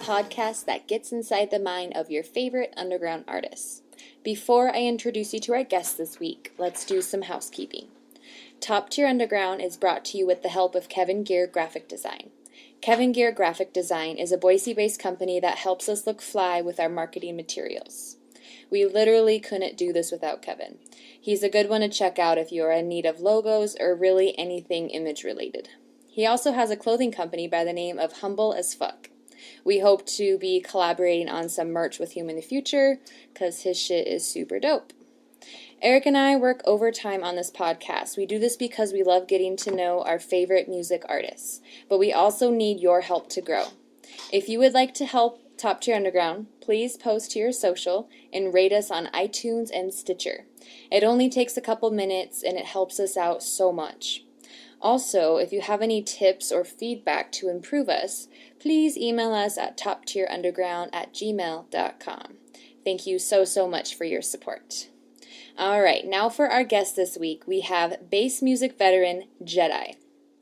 Podcast that gets inside the mind of your favorite underground artists. Before I introduce you to our guest this week, let's do some housekeeping. Top Tier Underground is brought to you with the help of Kevin Gear Graphic Design. Kevin Gear Graphic Design is a Boise-based company that helps us look fly with our marketing materials. We literally couldn't do this without Kevin. He's a good one to check out if you are in need of logos or really anything image related. He also has a clothing company by the name of Humble as Fuck. We hope to be collaborating on some merch with him in the future, because his shit is super dope. Eric and I work overtime on this podcast. We do this because we love getting to know our favorite music artists, but we also need your help to grow. If you would like to help Top Tier Underground, please post to your social and rate us on iTunes and Stitcher. It only takes a couple minutes and it helps us out so much. Also, if you have any tips or feedback to improve us, please email us at toptierunderground@gmail.com. Thank you so much for your support. All right, now for our guest this week, we have bass music veteran Djedi.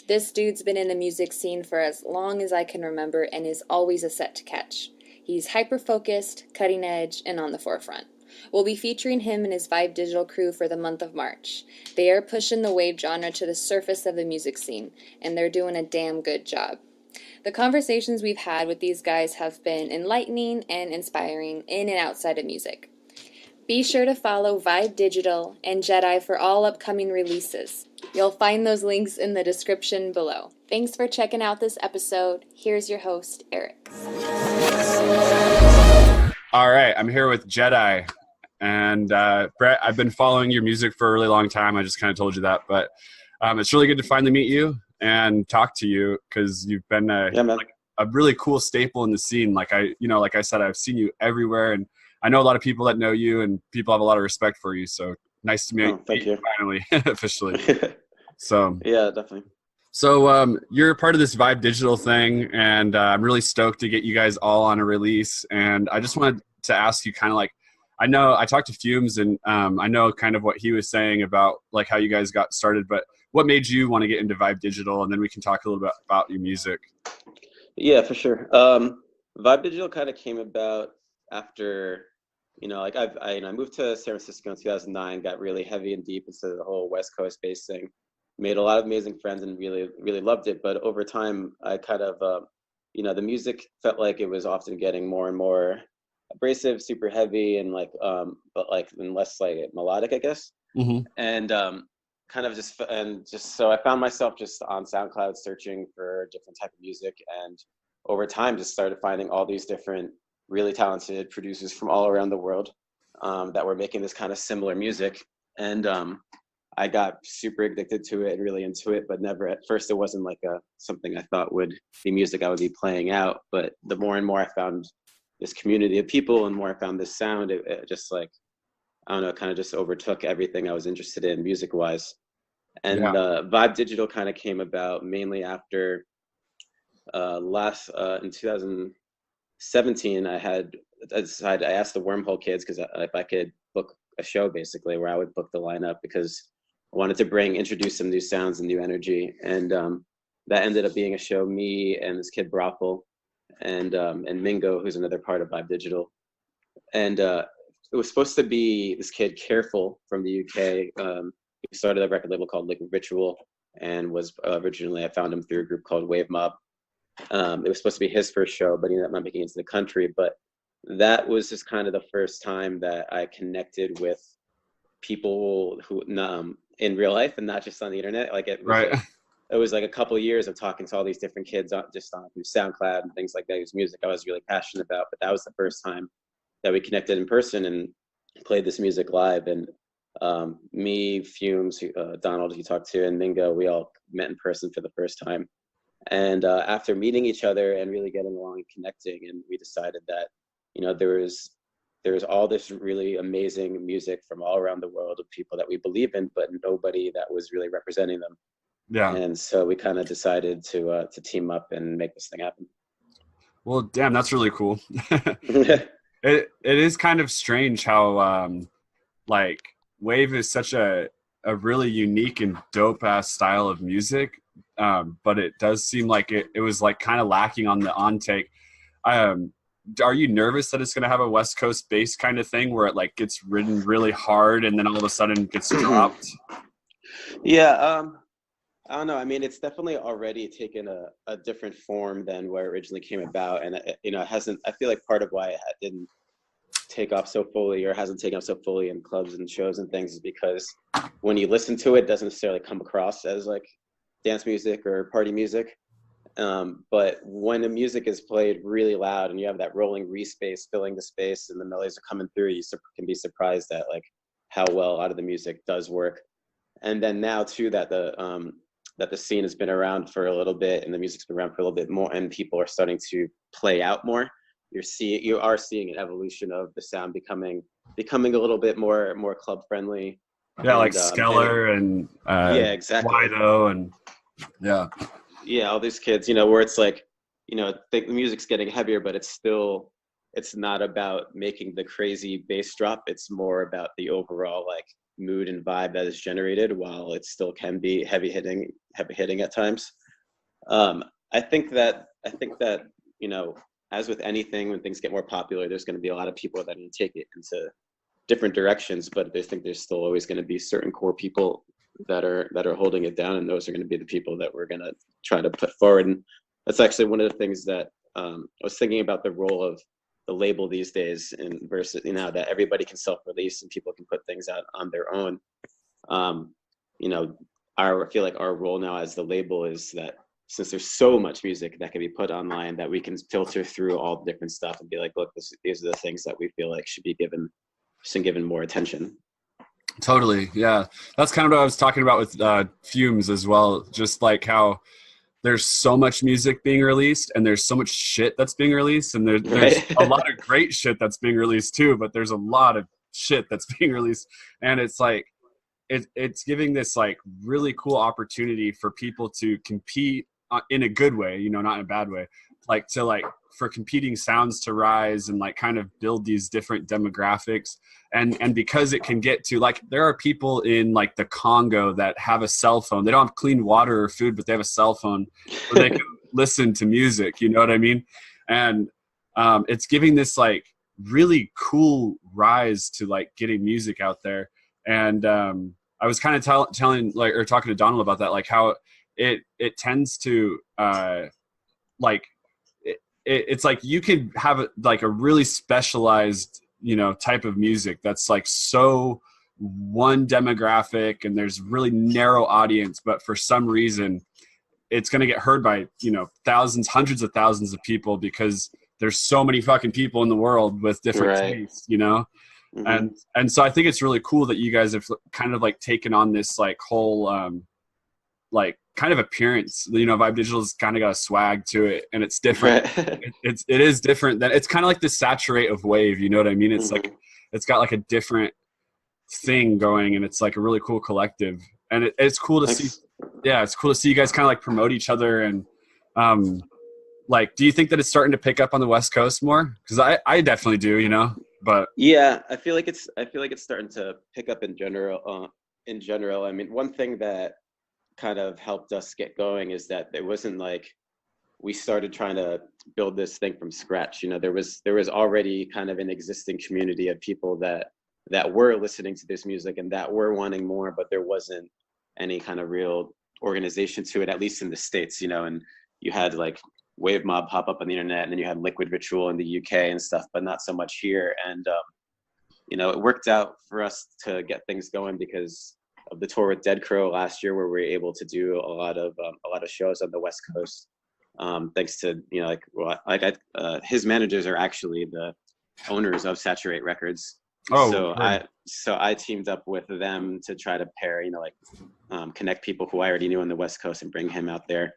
This dude's been in the music scene for as long as I can remember and is always a set to catch. He's hyper-focused, cutting edge, and on the forefront. We'll be featuring him and his Vibe Digital crew for the month of March. They are pushing the wave genre to the surface of the music scene, and they're doing a damn good job. The conversations we've had with these guys have been enlightening and inspiring in and outside of music. Be sure to follow Vibe Digital and Djedi for all upcoming releases. You'll find those links in the description below. Thanks for checking out this episode. Here's your host, Eric. All right, I'm here with Djedi. And Brett, I've been following your music for a really long time. I just kind of told you that, but it's really good to finally meet you and talk to you because you've been like a really cool staple in the scene. Like I said, I've seen you everywhere, and I know a lot of people that know you, and people have a lot of respect for you. So nice to meet you finally, officially. So yeah, definitely. So you're part of this Vibe Digital thing, and I'm really stoked to get you guys all on a release. And I just wanted to ask you kind of like, I know I talked to Fumes, and I know kind of what he was saying about like how you guys got started, but what made you want to get into Vibe Digital? And then we can talk a little bit about your music. Yeah, for sure. Vibe Digital kind of came about after, like I moved to San Francisco in 2009, got really heavy and deep into the whole West Coast bass thing, made a lot of amazing friends and really, really loved it. But over time, I kind of, the music felt like it was often getting more and more abrasive, super heavy, and and less like melodic, I guess. Mm-hmm. And so I found myself just on SoundCloud searching for different type of music, and over time just started finding all these different really talented producers from all around the world that were making this kind of similar music. And I got super addicted to it and really into it, but never at first it wasn't like something I thought would be music I would be playing out. But the more and more I found this community of people and more I found this sound, it just like, I don't know, kind of just overtook everything I was interested in music wise. And Vibe Digital kind of came about mainly after in 2017, I asked the Wormhole kids if I could book a show basically where I would book the lineup, because I wanted to introduce some new sounds and new energy. And that ended up being a show, me and this kid Brothel and Mingo, who's another part of Vibe Digital. And it was supposed to be this kid Careful from the UK. He started a record label called Liquid Ritual, and was originally, I found him through a group called Wave Mob. It was supposed to be his first show, but he ended up not making it into the country. But that was just kind of the first time that I connected with people who in real life and not just on the internet. Like it was like a couple of years of talking to all these different kids just on through SoundCloud and things like that. Whose music I was really passionate about. But that was the first time that we connected in person and played this music live. And me, Fumes, Donald, who you talked to, and Mingo, we all met in person for the first time. And after meeting each other and really getting along and connecting, and we decided that, there was there's all this really amazing music from all around the world of people that we believe in, but nobody that was really representing them. Yeah. And so we kind of decided to team up and make this thing happen. Well, damn, that's really cool. It is kind of strange how like wave is such a really unique and dope ass style of music, but it does seem like it was like kind of lacking on the on take. Are you nervous that it's going to have a West Coast bass kind of thing where it like gets ridden really hard and then all of a sudden gets dropped? Yeah, I don't know. I mean, it's definitely already taken a different form than where it originally came about, and it hasn't. I feel like part of why it didn't take off so fully, or hasn't taken off so fully in clubs and shows and things, is because when you listen to it, it doesn't necessarily come across as like dance music or party music. But when the music is played really loud and you have that rolling re-space filling the space and the melodies are coming through, you can be surprised at like how well a lot of the music does work. And then now too that the scene has been around for a little bit and the music's been around for a little bit more and people are starting to play out more. You are seeing an evolution of the sound becoming a little bit more club friendly. Yeah, like Skeller and yeah, exactly. Wido and yeah, all these kids, where it's like, the music's getting heavier, but it's not about making the crazy bass drop. It's more about the overall like mood and vibe that is generated, while it still can be heavy hitting at times. I think that as with anything, when things get more popular, there's going to be a lot of people that are going to take it into different directions, but I think there's still always going to be certain core people that are holding it down, and those are going to be the people that we're going to try to put forward. And that's actually one of the things that I was thinking about, the role of the label these days, and versus that everybody can self-release and people can put things out on their own. I feel like our role now as the label is that since there's so much music that can be put online, that we can filter through all the different stuff and be like, look, these are the things that we feel like should be given more attention. Totally. Yeah. That's kind of what I was talking about with Fumes as well. Just like how there's so much music being released and there's so much shit that's being released, and there's a lot of great shit that's being released too, but there's a lot of shit that's being released. And it's like, it's giving this like really cool opportunity for people to compete in a good way, not in a bad way, for competing sounds to rise and like kind of build these different demographics. And because it can get to like, there are people in like the Congo that have a cell phone. They don't have clean water or food, but they have a cell phone where they can listen to music. You know what I mean? And it's giving this like really cool rise to like getting music out there. And I was kind of talking to Donald about that, like how it tends to it's like you could have like a really specialized type of music that's like so one demographic and there's really narrow audience, but for some reason it's going to get heard by thousands, hundreds of thousands of people because there's so many fucking people in the world with different tastes, Mm-hmm. And so I think it's really cool that you guys have kind of like taken on this like whole like kind of appearance. Vibe Digital's kind of got a swag to it, and it's different. It is different. It's kind of like the saturate of wave. You know what I mean? It's like it's got like a different thing going, and it's like a really cool collective. And it's cool to see. Yeah, it's cool to see you guys kind of like promote each other. And like, do you think that it's starting to pick up on the West Coast more? Because I definitely do. But yeah, I feel like it's starting to pick up in general. I mean, one thing that kind of helped us get going is that it wasn't like we started trying to build this thing from scratch. There was already kind of an existing community of people that were listening to this music and that were wanting more, but there wasn't any kind of real organization to it, at least in the States. And you had like Wave Mob pop up on the internet, and then you had Liquid Ritual in the UK and stuff, but not so much here. And it worked out for us to get things going because of the tour with Dead Crow last year, where we were able to do a lot of shows on the West Coast, thanks to his managers are actually the owners of Saturate Records. So I teamed up with them to try to pair, connect people who I already knew on the West Coast and bring him out there.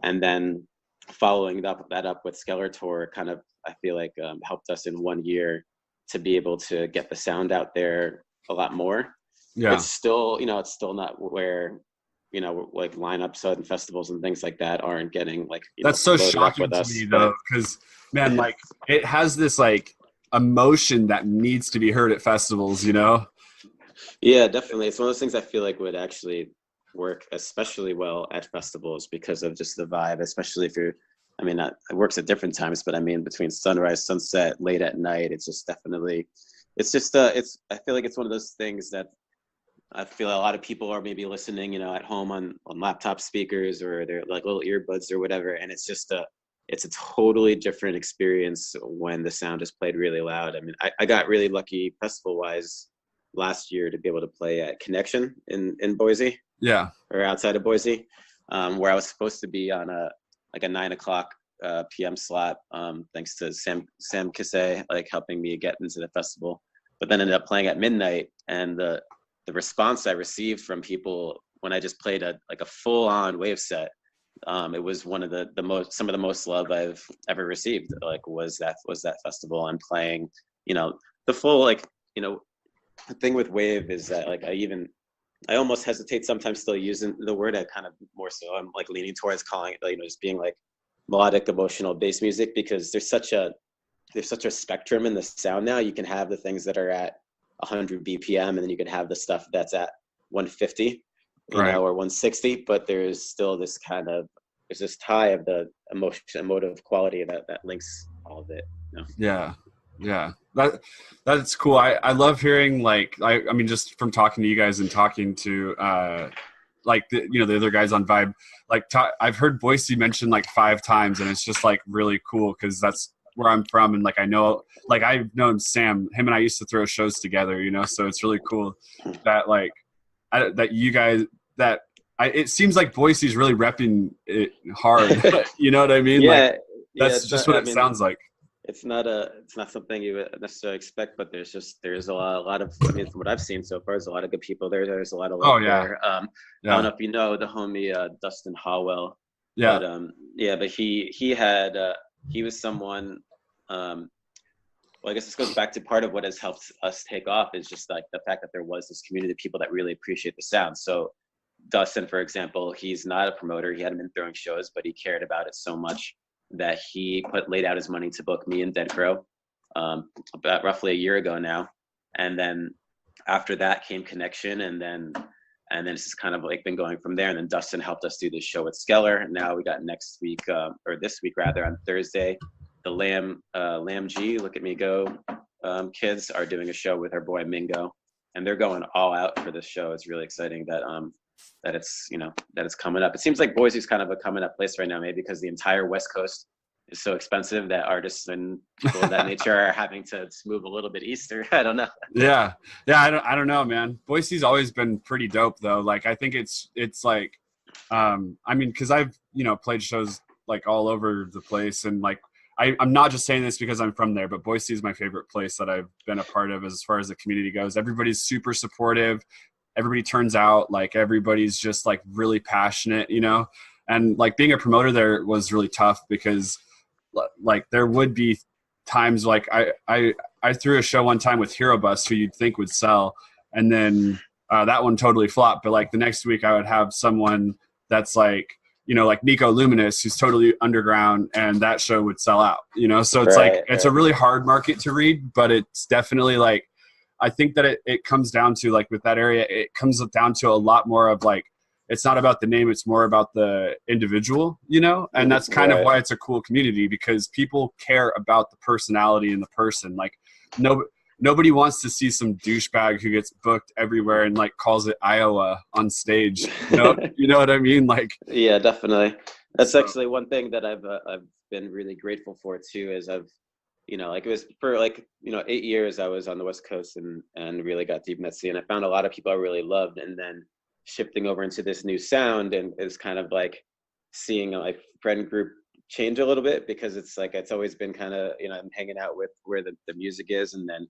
And then following that up with Skeller Tour kind of, I feel like helped us in 1 year to be able to get the sound out there a lot more. Yeah. It's still, it's still not where, like lineups and festivals and things like that aren't getting like, that's so loaded up shocking with to us, me but though, because man, like it has this like emotion that needs to be heard at festivals, yeah, definitely. It's one of those things I feel like would actually work especially well at festivals because of just the vibe, especially if you're, it works at different times, but between sunrise, sunset, late at night, it's just definitely, I feel like it's one of those things that I feel a lot of people are maybe listening, at home on laptop speakers or their like little earbuds or whatever. And it's just it's a totally different experience when the sound is played really loud. I got really lucky festival wise last year to be able to play at Connection in Boise. Yeah. Or outside of Boise, where I was supposed to be on a 9:00 p.m. slot, thanks to Sam Kisse, like helping me get into the festival, but then ended up playing at midnight. And the response I received from people when I just played a full-on wave set, it was one of some of the most love I've ever received. Like was that festival. I'm playing, the full the thing with wave is that like I almost hesitate sometimes still using the word. I kind of more so I'm like leaning towards calling it, just being like melodic emotional bass music, because there's such a spectrum in the sound now. You can have the things that are at 100 BPM, and then you can have the stuff that's at 150, Right. or 160, but there's still this there's this tie of the emotive quality that links all of it. Yeah. That's cool. I love hearing just from talking to you guys and talking to the other guys on Vibe, I've heard Boise mentioned like 5 times, and it's just like really cool because that's where I'm from, and like I know, like I've known Sam, him and I used to throw shows together, so it's really cool that that you guys it seems like Boise's really repping it hard. You know what I mean? Yeah, that's just what it sounds like. It's not something you would necessarily expect, but there's a lot of, from what I've seen so far, there's a lot of good people there. There's a lot of love there. I don't know if you know the homie Dustin Howell. Yeah. But he was someone. Well, I guess this goes back to part of what has helped us take off is just like the fact that there was this community of people that really appreciate the sound. So Dustin, for example, he's not a promoter. He hadn't been throwing shows, but he cared about it so much that he laid out his money to book me and Dead Crow about roughly a year ago now. And then after that came Connection, and then it's just kind of like been going from there. And then Dustin helped us do this show with Skeller. And now we got next week, or this week rather, on Thursday, the Lamb G, Look at Me Go kids are doing a show with our boy Mingo, and they're going all out for this show. It's really exciting that it's coming up. It seems like Boise's kind of a coming up place right now, maybe because the entire West Coast is so expensive that artists and people of that nature are having to move a little bit easter. I don't know. Yeah. I don't know, man. Boise's always been pretty dope though. Like I think it's like, because I've played shows like all over the place, and like I'm not just saying this because I'm from there, but Boise is my favorite place that I've been a part of as far as the community goes. Everybody's super supportive. Everybody turns out, like everybody's just like really passionate, and like being a promoter there was really tough because like there would be times like I threw a show one time with Hero Bus, who you'd think would sell, and then that one totally flopped. But like the next week I would have someone that's like, like Nico Luminous, who's totally underground, and that show would sell out, so it's it's a really hard market to read, but it's definitely like, I think that it comes down to like with that area, it comes down to a lot more of like, it's not about the name, it's more about the individual, and that's kind of why it's a cool community, because people care about the personality and the person. Like nobody wants to see some douchebag who gets booked everywhere and like calls it Iowa on stage. You know what I mean? Like, yeah, definitely. That's actually one thing that I've been really grateful for too, is I've, it was for 8 years I was on the West Coast and really got deep in that scene. I found a lot of people I really loved, and then shifting over into this new sound and is kind of like seeing my friend group change a little bit, because it's like, it's always been kind of, I'm hanging out with where the music is and then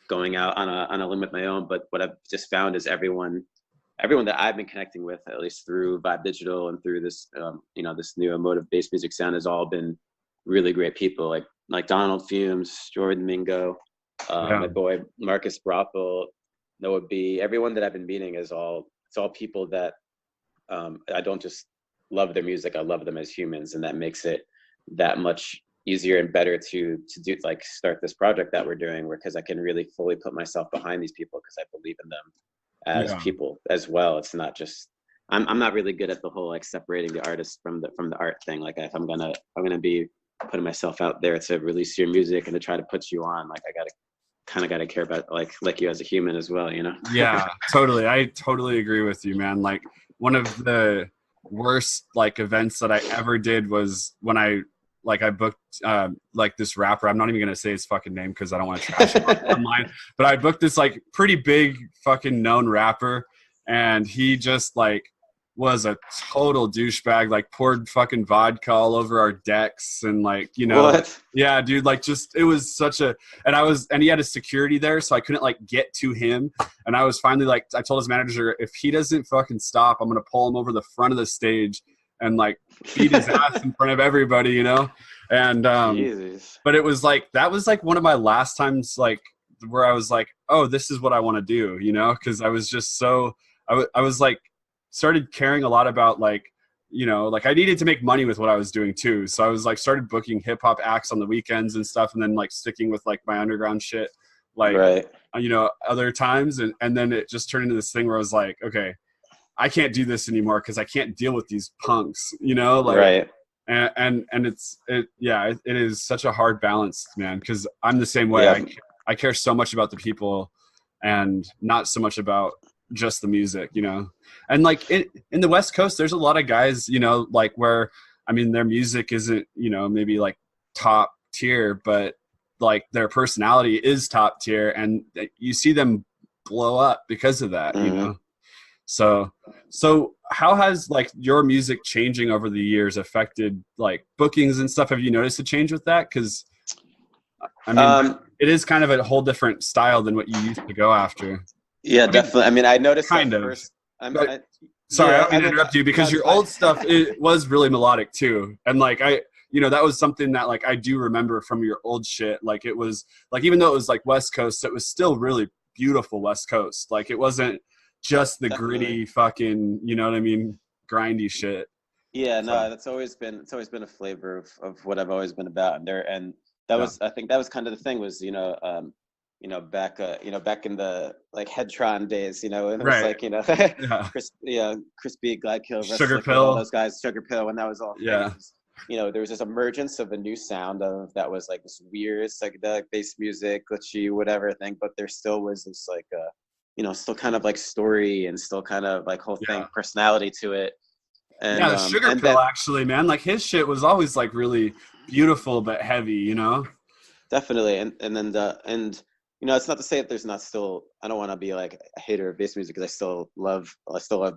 going out on a limb with my own. But what I've just found is everyone that I've been connecting with, at least through Vibe Digital and through this, this new emotive bass music sound, has all been really great people, like Donald Fumes, Jordan Mingo, Yeah. My boy Marcus Brothel, Noah B. Everyone that I've been meeting it's all people that I don't just love their music. I love them as humans, and that makes it that much easier and better to do, like, start this project that we're doing, because I can really fully put myself behind these people because I believe in them as Yeah. people as well. It's not just I'm not really good at the whole like separating the artist from the art thing. Like, if I'm gonna be putting myself out there to release your music and to try to put you on, like, I gotta care about like you as a human as well, you know? Yeah, totally. I totally agree with you, man. Like, one of the worst like events that I ever did was when I booked like this rapper. I'm not even gonna say his fucking name because I don't want to trash him online. But I booked this like pretty big fucking known rapper, and he just like was a total douchebag. Like, poured fucking vodka all over our decks, and like, you know, What? yeah, dude. Like, just it was such a, and he had a security there, so I couldn't like get to him. And I was finally like, I told his manager, if he doesn't fucking stop, I'm gonna pull him over the front of the stage and like beat his ass in front of everybody, you know? And Jesus. but it was like, that was like one of my last times like where I was like, oh, this is what I want to do, you know? Because I was just so I was like started caring a lot about like, you know, like I needed to make money with what I was doing too. So I was like started booking hip hop acts on the weekends and stuff, and then like sticking with like my underground shit, like, Right. you know, other times. And then it just turned into this thing where I was like, okay, I can't do this anymore because I can't deal with these punks, you know, like, Right. and it is such a hard balance, man, because I'm the same way. Yeah. I care so much about the people and not so much about just the music, you know. And like in the West Coast, there's a lot of guys, you know, like where, I mean, their music isn't, you know, maybe like top tier, but like their personality is top tier, and you see them blow up because of that, you know. So how has like your music changing over the years affected like bookings and stuff? Have you noticed a change with that? Because I mean, it is kind of a whole different style than what you used to go after. Yeah, I mean, definitely. I mean, I noticed kind at of. first. But sorry, I Yeah, don't mean I to mean, interrupt you, because no, it's your fine. old stuff, it was really melodic too. And like you know, that was something that like I do remember from your old shit. Like, it was like, even though it was like West Coast, it was still really beautiful West Coast. Like, it wasn't just the Definitely. gritty fucking, you know what I mean, grindy shit. Yeah, So no, it's always been a flavor of what I've always been about. And that yeah. was, I think that was kind of the thing was, back in the like Headtron days, you know, and it was Right. like, you know, Yeah. Crispy, Glykill, Sugar Liquid, all Pill. those guys, Sugar Pill, when that was all a thing. Yeah. It was, you know, there was this emergence of a new sound of that was like this weird psychedelic bass music, glitchy, whatever thing, but there still was this like still kind of like story and still kind of like whole thing, Yeah. personality to it. Yeah, And the Sugar and Pill, then actually, man, like his shit was always like really beautiful but heavy, you know? definitely, and it's not to say that there's not still. I don't want to be like a hater of bass music because I still love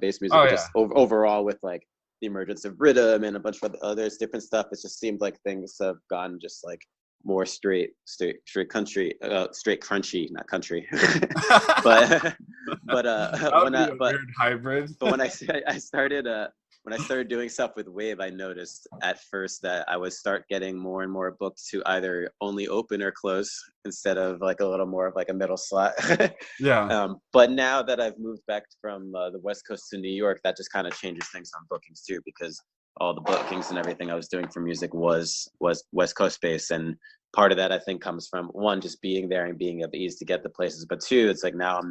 bass music, Oh but yeah. just overall with like the emergence of rhythm and a bunch of others different stuff, it just seemed like things have gone just like more straight country, straight crunchy, not country. but That would when be I a but weird hybrid. but when I started when I started doing stuff with Wave, I noticed at first that I would start getting more and more booked to either only open or close instead of like a little more of like a middle slot. Yeah. But now that I've moved back from the West Coast to New York, that just kind of changes things on bookings too, because all the bookings and everything I was doing for music was West Coast based. And part of that I think comes from, one, just being there and being at ease to get the places, but two, it's like now I'm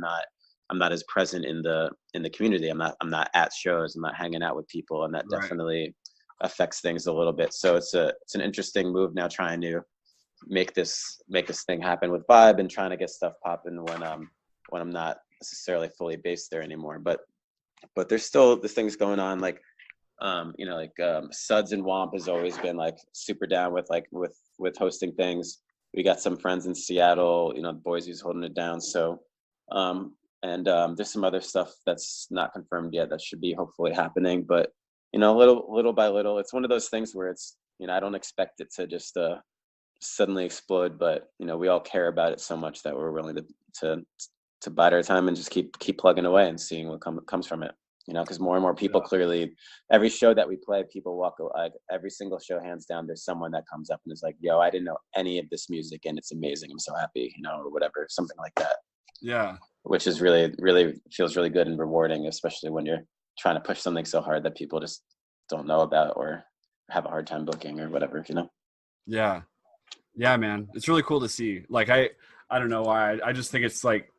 not as present in the community. I'm not at shows. I'm not hanging out with people, and that Right. definitely affects things a little bit. So it's an interesting move now, trying to make this thing happen with Vibe and trying to get stuff popping when I'm not necessarily fully based there anymore. But there's still the things going on, like Suds and Womp has always been like super down with hosting things. We got some friends in Seattle, the boys who's holding it down. So there's some other stuff that's not confirmed yet that should be hopefully happening, but little by little, it's one of those things where it's, I don't expect it to just suddenly explode, but we all care about it so much that we're willing to bide our time and just keep plugging away and seeing what comes from it. you know, because more and more people clearly, every show that we play, people walk, like every single show, hands down, there's someone that comes up and is like, yo, I didn't know any of this music and it's amazing. I'm so happy, you know, or whatever, something like that. Yeah. Which is really, really feels really good and rewarding, especially when you're trying to push something so hard that people just don't know about or have a hard time booking or whatever, you know? Yeah. Yeah, man. It's really cool to see. Like, I don't know why. I just think it's like,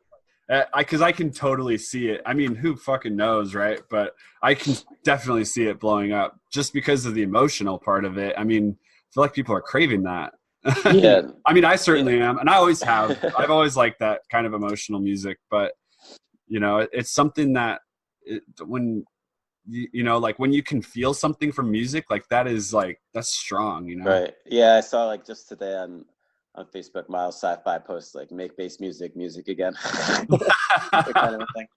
because I can totally see it. I mean, who fucking knows, right? But I can definitely see it blowing up just because of the emotional part of it. I mean, I feel like people are craving that. Yeah. I mean, I certainly am, and I always have. I've always liked that kind of emotional music, but you know, it's something that when you know, like when you can feel something from music, like that is like that's strong, you know. Right. Yeah, I saw like just today on Facebook, Miles Sci-Fi post like make bass music again, that kind of a thing.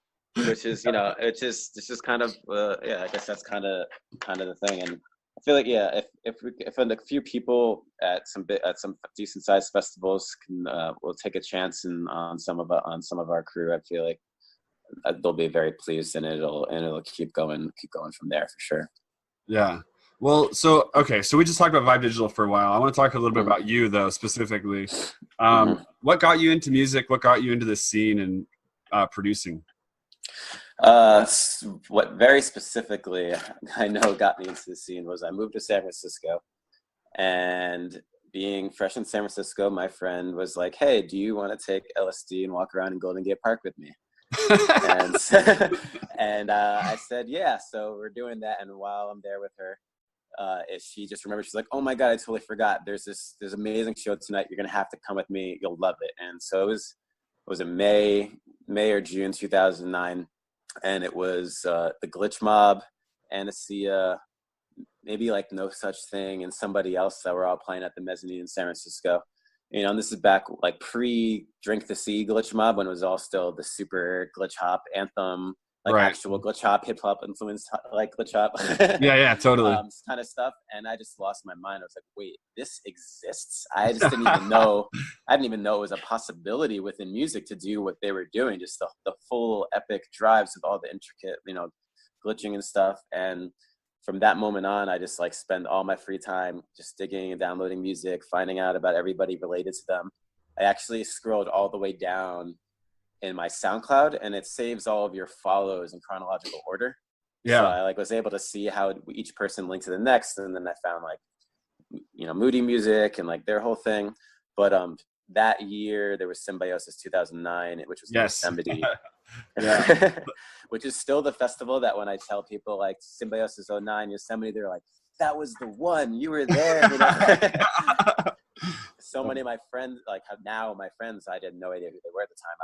Which is, you know, it's just kind of yeah, I guess that's kind of the thing. And I feel like, yeah, if a few people at some decent sized festivals can will take a chance on some of our crew, I feel like they'll be very pleased, and it'll keep going from there for sure. Yeah. Well, so okay, so we just talked about Vibe Digital for a while. I want to talk a little bit about you though, specifically. What got you into music? What got you into the scene and producing? What very specifically I know got me into the scene was I moved to San Francisco, and being fresh in San Francisco, my friend was like, "Hey, do you want to take LSD and walk around in Golden Gate Park with me?" and I said, "Yeah." So we're doing that, and while I'm there with her, she just remembered. She's like, "Oh my God, I totally forgot. There's amazing show tonight. You're gonna have to come with me. You'll love it." And so it was in May or June 2009. And it was the Glitch Mob, Anacia, maybe like No Such Thing, and somebody else that were all playing at the Mezzanine in San Francisco. You know, and this is back like pre-Drink the Sea Glitch Mob, when it was all still the super glitch hop anthem, like actual glitch hop, hip hop influenced like glitch hop. Yeah, totally. Kind of stuff. And I just lost my mind. I was like, wait, this exists? I just didn't even know. I didn't even know it was a possibility within music to do what they were doing. Just the full epic drives of all the intricate, you know, glitching and stuff. And from that moment on, I just like spend all my free time just digging and downloading music, finding out about everybody related to them. I actually scrolled all the way down in my SoundCloud, and it saves all of your follows in chronological order. Yeah. So I like was able to see how each person linked to the next, and then I found like, you know, Moody Music and like their whole thing. But that year there was Symbiosis 2009, which was Yosemite. Which is still the festival that when I tell people like Symbiosis 09 Yosemite, they're like, that was the one, you were there. You know? So many of my friends, like now my friends, I had no idea who they were at the time.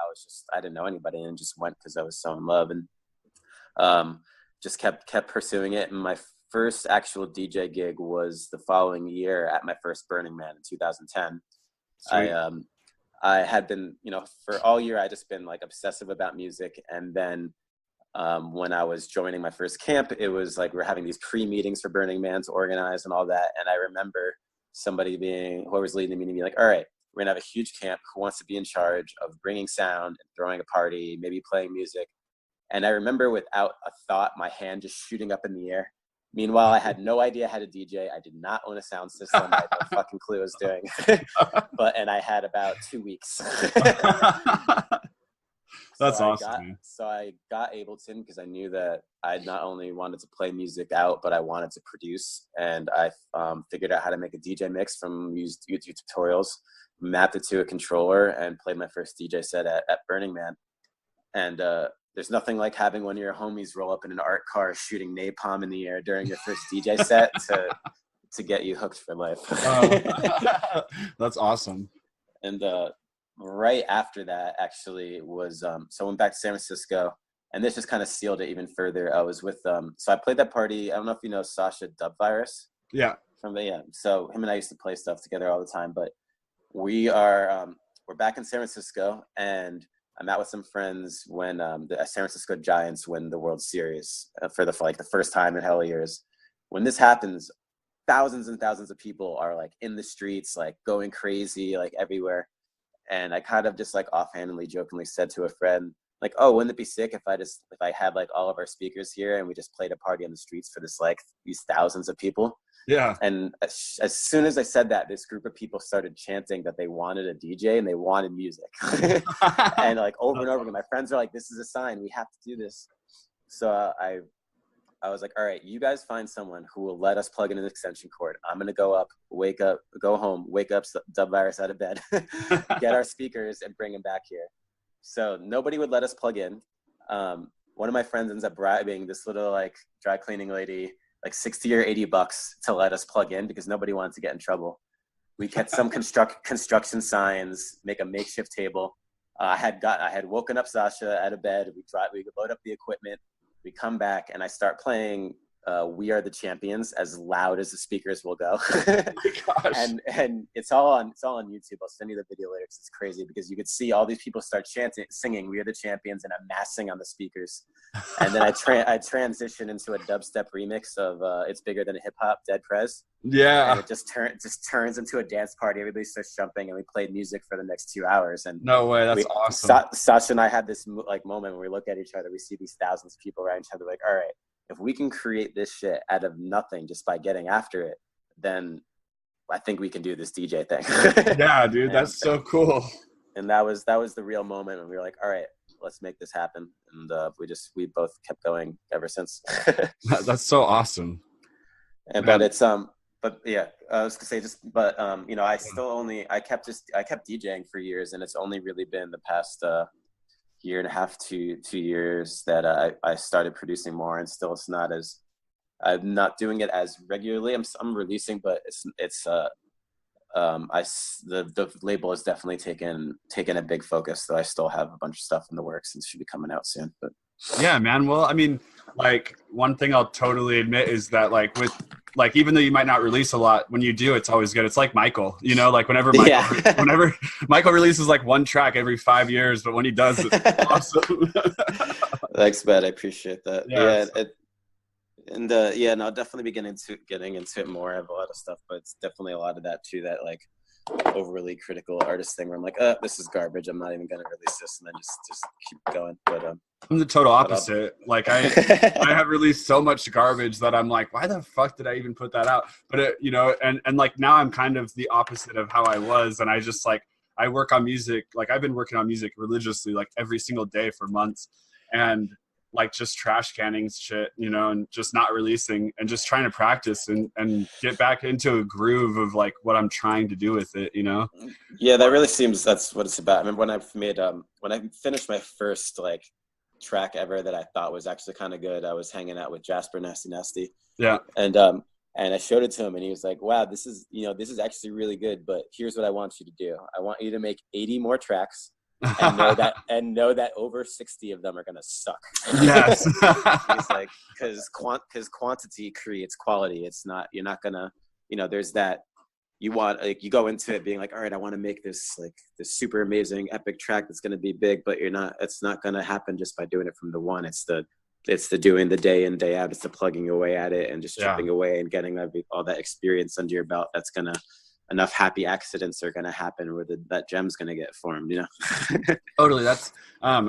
I didn't know anybody, and just went because I was so in love, and just kept pursuing it. And my first actual DJ gig was the following year at my first Burning Man in 2010. Sweet. I had been, you know, for all year, I just been like obsessive about music. And then when I was joining my first camp, it was like we're having these pre-meetings for Burning Man to organize and all that. And I remember whoever's leading the meeting, being like, all right, we're gonna have a huge camp. Who wants to be in charge of bringing sound and throwing a party, maybe playing music? And I remember without a thought, my hand just shooting up in the air. Meanwhile, I had no idea how to DJ. I did not own a sound system. I had no fucking clue what I was doing. And I had about 2 weeks. That's awesome. So I got Ableton because I knew that I not only wanted to play music out, but I wanted to produce. And I figured out how to make a DJ mix from YouTube tutorials, mapped it to a controller, and played my first DJ set at Burning Man. And there's nothing like having one of your homies roll up in an art car shooting napalm in the air during your first DJ set to get you hooked for life. That's awesome. And right after that actually was so I went back to San Francisco, and this just kind of sealed it even further. I was with so I played that party. I don't know if you know Sasha Dub Virus. Yeah. So him and I used to play stuff together all the time, but we're back in San Francisco, and I met with some friends when the San Francisco Giants win the World Series for the first time in hell years. When this happens, thousands and thousands of people are like in the streets, like going crazy, like everywhere. And I kind of just like offhandedly, jokingly said to a friend, like, oh, wouldn't it be sick if I had like all of our speakers here and we just played a party on the streets for this, like, these thousands of people. Yeah. And as soon as I said that, this group of people started chanting that they wanted a DJ and they wanted music. And like over and over again, my friends are like, this is a sign, we have to do this. So I was like, all right, you guys find someone who will let us plug in an extension cord. I'm going to go home, wake up Dub Virus out of bed, get our speakers and bring them back here. So nobody would let us plug in. One of my friends ends up bribing this little like dry cleaning lady like $60 or $80 to let us plug in because nobody wanted to get in trouble. We kept some construction signs, make a makeshift table. I had woken up Sasha out of bed. We load up the equipment. We come back and I start playing We Are the Champions as loud as the speakers will go. Oh my gosh. And it's all on YouTube. I'll send you the video later because it's crazy because you could see all these people start singing We Are the Champions and amassing on the speakers. And then I transitioned into a dubstep remix of It's Bigger Than a Hip Hop, Dead Prez. Yeah. And it just turns into a dance party. Everybody starts jumping and we played music for the next 2 hours. And no way, that's awesome. Sasha and I had this like moment where we look at each other, we see these thousands of people around each other, like, all right, if we can create this shit out of nothing just by getting after it, then I think we can do this DJ thing. Yeah, dude, that's so cool. And that was the real moment when we were like, all right, let's make this happen. And we both kept going ever since. That's so awesome. And, but it's but yeah, I was gonna say you know, I kept DJing for years, and it's only really been the past year and a half to 2 years that I started producing more, and still I'm not doing it as regularly. I'm releasing, but the label has definitely taken a big focus. So I still have a bunch of stuff in the works and should be coming out soon. But yeah, man. Well, I mean, like one thing I'll totally admit is that like even though you might not release a lot, when you do, it's always good. It's like Michael, you know, like whenever Michael releases like one track every 5 years, but when he does, it's awesome. Thanks, man. I appreciate that. Yeah. I'll definitely be getting into it more. I have a lot of stuff, but it's definitely a lot of that too, that like overly critical artist thing where I'm like, this is garbage, I'm not even gonna release this, and then just keep going. But I'm the total opposite. Like I have released so much garbage that I'm like, why the fuck did I even put that out? But you know, and like now I'm kind of the opposite of how I was, and I just like I work on music. Like I've been working on music religiously, like every single day for months, and like just trash canning shit, you know, and just not releasing and just trying to practice and get back into a groove of like what I'm trying to do with it, you know? Yeah, that really seems that's what it's about. I remember when I finished my first like track ever that I thought was actually kind of good, I was hanging out with Jasper Nasty. Yeah. And I showed it to him and he was like, wow, this is actually really good, but here's what I want you to do. I want you to make 80 more tracks. and know that over 60 of them are gonna suck. Yes. He's like, because quantity creates quality. It's not, you're not gonna, you know, there's that, you want, like, you go into it being like, all right, I want to make this like this super amazing epic track that's gonna be big, but it's not gonna happen just by doing it from the one. It's the doing the day in, day out. It's the plugging away at it and just chipping away and getting all that experience under your belt. That's gonna, enough happy accidents are going to happen where that gem's going to get formed, you know? Totally. That's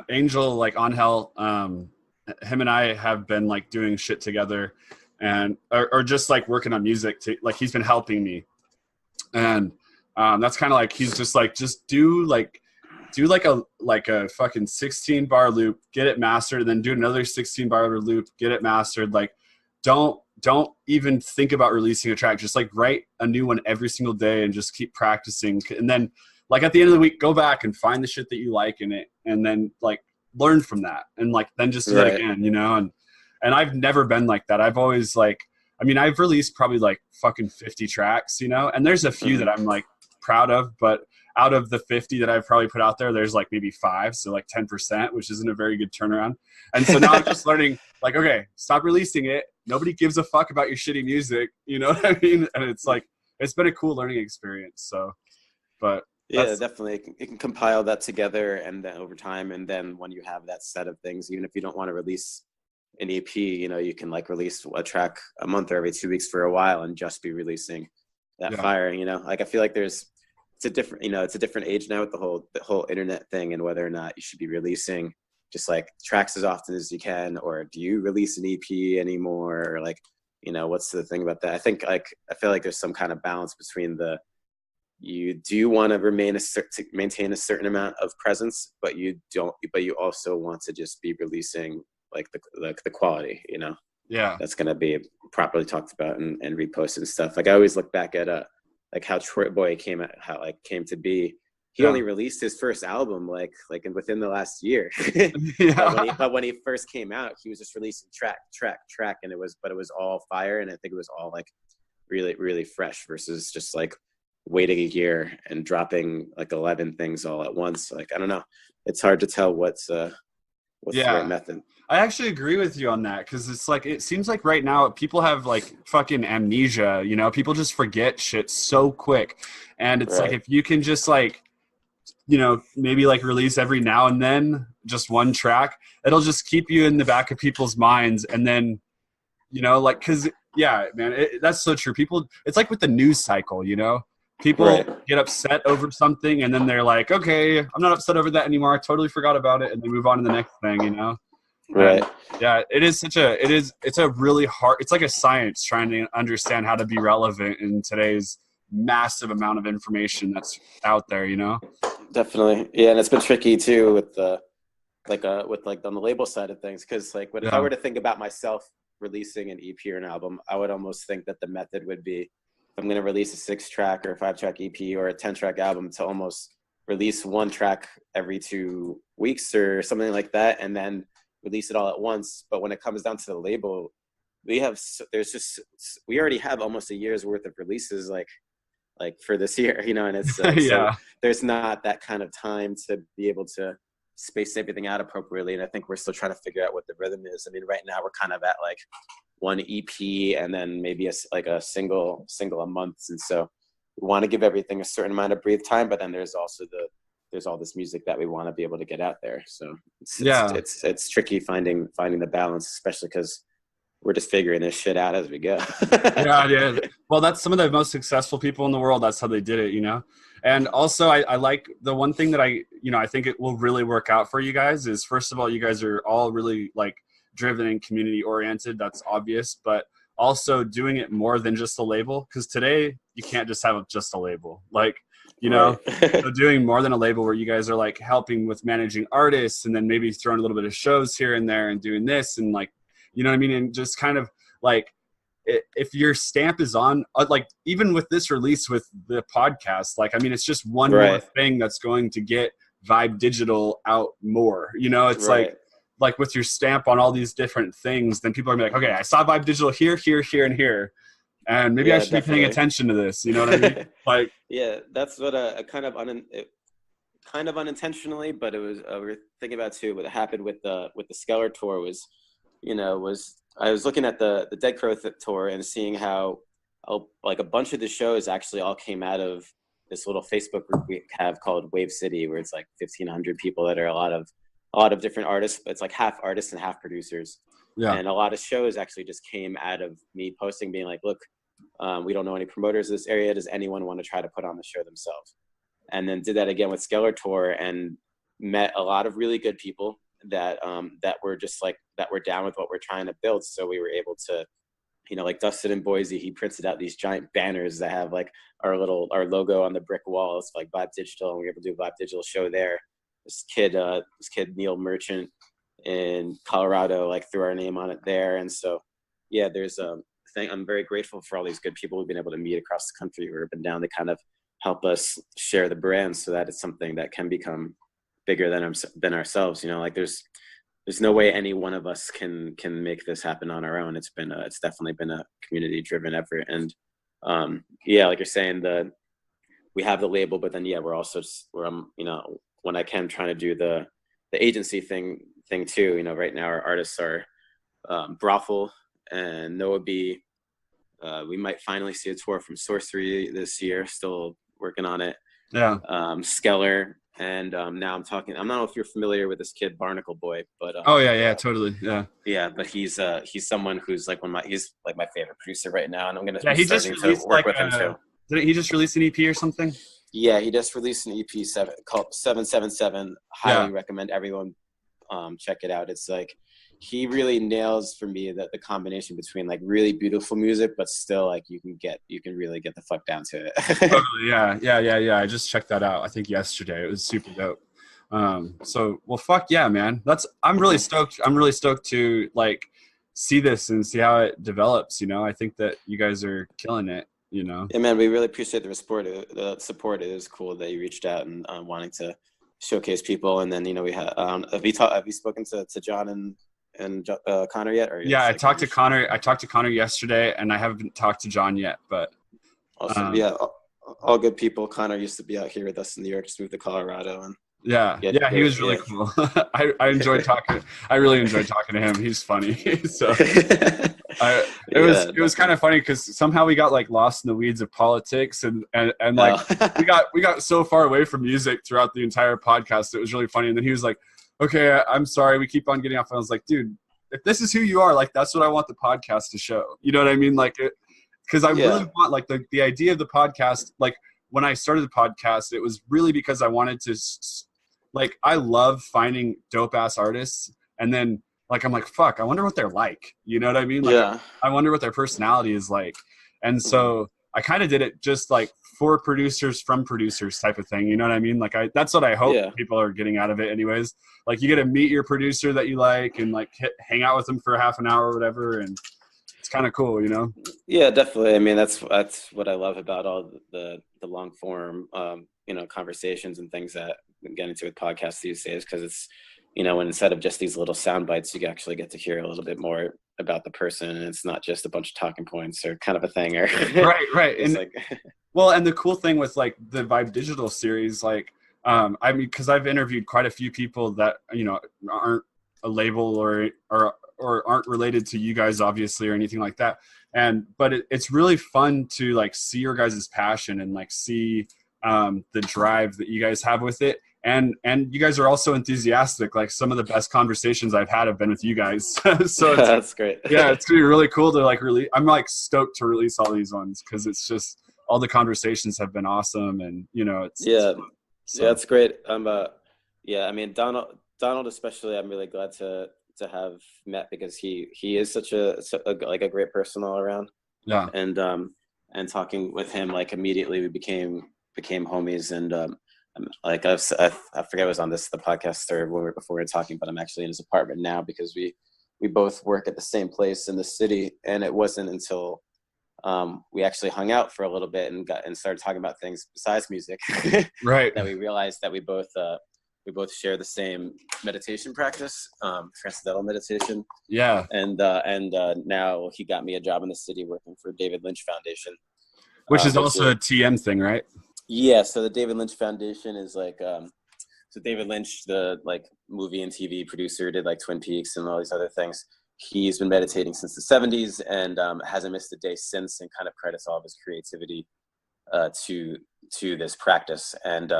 Angel, like Angel, him and I have been like doing shit together and, or just like working on music like he's been helping me. And that's kind of like, he's just like, do a fucking 16 bar loop, get it mastered, and then do another 16 bar loop, get it mastered. Like, don't even think about releasing a track. Just like write a new one every single day and just keep practicing. And then like at the end of the week, go back and find the shit that you like in it. And then like learn from that. And like, then just do it again, you know? And I've never been like that. I've always like, I mean, I've released probably like fucking 50 tracks, you know? And there's a few that I'm like proud of, but out of the 50 that I've probably put out there, there's like maybe 5. So like 10%, which isn't a very good turnaround. And so now I'm just learning like, okay, stop releasing it. Nobody gives a fuck about your shitty music. You know what I mean? And it's like, it's been a cool learning experience. So, but yeah, definitely. It can compile that together and then over time. And then when you have that set of things, even if you don't want to release an EP, you know, you can like release a track a month or every 2 weeks for a while and just be releasing that fire, you know? Like, I feel like it's a different age now with the whole internet thing and whether or not you should be releasing just like tracks as often as you can, or do you release an EP anymore, or like, you know, what's the thing about that? I think like I feel like there's some kind of balance between you do want to maintain a certain amount of presence, but you also want to just be releasing like the quality, you know. Yeah, that's going to be properly talked about and reposted and stuff. Like I always look back at like how Troy Boy came to be. He only released his first album like within the last year. Yeah. but when he first came out, he was just releasing track, and it was all fire, and I think it was all like really, really fresh versus just like waiting a year and dropping like 11 things all at once. Like I don't know, it's hard to tell what's the right method. I actually agree with you on that, because it's like, it seems like right now people have like fucking amnesia, you know, people just forget shit so quick. And it's like, if you can just like, you know, maybe like release every now and then just one track, it'll just keep you in the back of people's minds. And then, you know, like, cause yeah, man, that's so true. People, it's like with the news cycle, you know, people get upset over something and then they're like, okay, I'm not upset over that anymore. I totally forgot about it. And they move on to the next thing, you know? Right. And yeah, it's a really hard, it's like a science trying to understand how to be relevant in today's massive amount of information that's out there, you know? Definitely. Yeah. And it's been tricky too with on the label side of things. Cause like if I were to think about myself releasing an EP or an album, I would almost think that the method would be, if I'm going to release a 6-track or a 5-track EP or a 10-track album, to almost release one track every 2 weeks or something like that, and then release it all at once. But when it comes down to the label, we already have almost a year's worth of releases like for this year, you know, and it's so there's not that kind of time to be able to space everything out appropriately. And I think we're still trying to figure out what the rhythm is. I mean, right now we're kind of at like one EP and then maybe a single a month. And so we want to give everything a certain amount of breathe time, but then there's also there's all this music that we want to be able to get out there. So it's tricky finding the balance, especially because we're just figuring this shit out as we go. Yeah. Well, that's some of the most successful people in the world. That's how they did it, you know? And also I like the one thing that I think it will really work out for you guys is, first of all, you guys are all really like driven and community oriented. That's obvious, but also doing it more than just a label. Cause today you can't just have just a label. Like, you know, so doing more than a label where you guys are like helping with managing artists and then maybe throwing a little bit of shows here and there and doing this and like, you know what I mean? And just kind of like, if your stamp is on, like even with this release with the podcast, like, I mean, it's just one more thing that's going to get Vibe Digital out more, you know, it's like with your stamp on all these different things, then people are gonna be like, okay, I saw Vibe Digital here, and here. And maybe I should be paying attention to this. You know what I mean? Like, yeah, that's what kind of unintentionally, but it was, we were thinking about too, what happened with the Skeller tour was, I was looking at the Dead Crow tour and seeing how like a bunch of the shows actually all came out of this little Facebook group we have called Wave City, where it's like 1,500 people that are a lot of different artists, but it's like half artists and half producers. Yeah. And a lot of shows actually just came out of me posting, being like, look, we don't know any promoters in this area. Does anyone want to try to put on the show themselves? And then did that again with Skeller Tour and met a lot of really good people that were just like, that were down with what we're trying to build. So we were able to, like Dustin in Boise, he printed out these giant banners that have like our logo on the brick wall. It's like Vibe Digital, and we were able to do a Vibe Digital show there. This kid Neil Merchant in Colorado, like threw our name on it there. And so, yeah, there's a thing. I'm very grateful for all these good people we've been able to meet across the country who have been down to kind of help us share the brand, so that it's something that can become bigger than ourselves. Like there's no way any one of us can make this happen on our own. It's definitely been a community driven effort. And yeah, like you're saying, we have the label, but then we're also when I can trying to do the agency thing too. Right now our artists are Brothel and Noah B. We might finally see a tour from Sorcery this year. Still working on it. Yeah. Skeller. And now I'm talking. I don't know if you're familiar with this kid Barnacle Boy, but oh yeah, totally, yeah. Yeah, but he's someone who's like he's like my favorite producer right now, and I'm gonna be starting to work with him too. Didn't he just release an EP or something? Yeah, he just released an EP called 777. Highly recommend everyone check it out. It's like he really nails for me the combination between like really beautiful music, but still like you can really get the fuck down to it. Totally, yeah. I just checked that out, I think yesterday. It was super dope. So well, fuck yeah, man. I'm really stoked. I'm really stoked to like see this and see how it develops. You know, I think that you guys are killing it. You know. Yeah, man, we really appreciate the support. It is cool that you reached out and wanting to showcase people. And then, you know, we have you spoken to John and Connor yet? Or yeah, I talked to Connor yesterday, and I haven't talked to John yet. But awesome. Yeah, all good people. Connor used to be out here with us in New York, just moved to Colorado, and yeah, he was really cool. I enjoyed talking. I really enjoyed talking to him. He's funny. So it was kind of funny because somehow we got like lost in the weeds of politics and like we got so far away from music throughout the entire podcast. It was really funny. And then he was like, "Okay, I'm sorry. We keep on getting off." And I was like, "Dude, if this is who you are, like that's what I want the podcast to show." You know what I mean? Like, because I really want like the idea of the podcast. Like when I started the podcast, it was really because I wanted to. Like, I love finding dope ass artists, and then like I'm like, fuck, I wonder what they're like. You know what I mean? Like, I wonder what their personality is like. And so I kind of did it just like for producers from producers type of thing. You know what I mean? Like that's what I hope people are getting out of it anyways. Like you get to meet your producer that you like and like hang out with them for half an hour or whatever. And it's kind of cool, you know? Yeah, definitely. I mean, that's what I love about all the long form, you know, conversations and things that I'm getting into with podcasts these days, because it's, you know, when instead of just these little sound bites, you actually get to hear a little bit more about the person, and it's not just a bunch of talking points or kind of a thing. Or right. And like, well, and the cool thing with like the Vibe Digital series, like, I mean, because I've interviewed quite a few people that, you know, aren't a label or aren't related to you guys, obviously, or anything like that. But it's really fun to like see your guys' passion and like see the drive that you guys have with it. And you guys are also enthusiastic. Like some of the best conversations I've had have been with you guys. So that's great. Yeah, it's gonna be really cool to like I'm like stoked to release all these ones because it's just all the conversations have been awesome, and you know it's it's great. I mean Donald especially, I'm really glad to have met, because he is such a great person all around. Yeah. And talking with him, like immediately we became homies. And like I forget it was on the podcast or before we were talking, but I'm actually in his apartment now because we both work at the same place in the city. And it wasn't until we actually hung out for a little bit and started talking about things besides music, right, that we realized that we both share the same meditation practice, transcendental meditation. Yeah. And now he got me a job in the city working for David Lynch Foundation, which is also a TM thing, right? Yeah. So the David Lynch Foundation is like, so David Lynch, the like movie and TV producer, did like Twin Peaks and all these other things. He's been meditating since the 70s and hasn't missed a day since, and kind of credits all of his creativity to this practice. And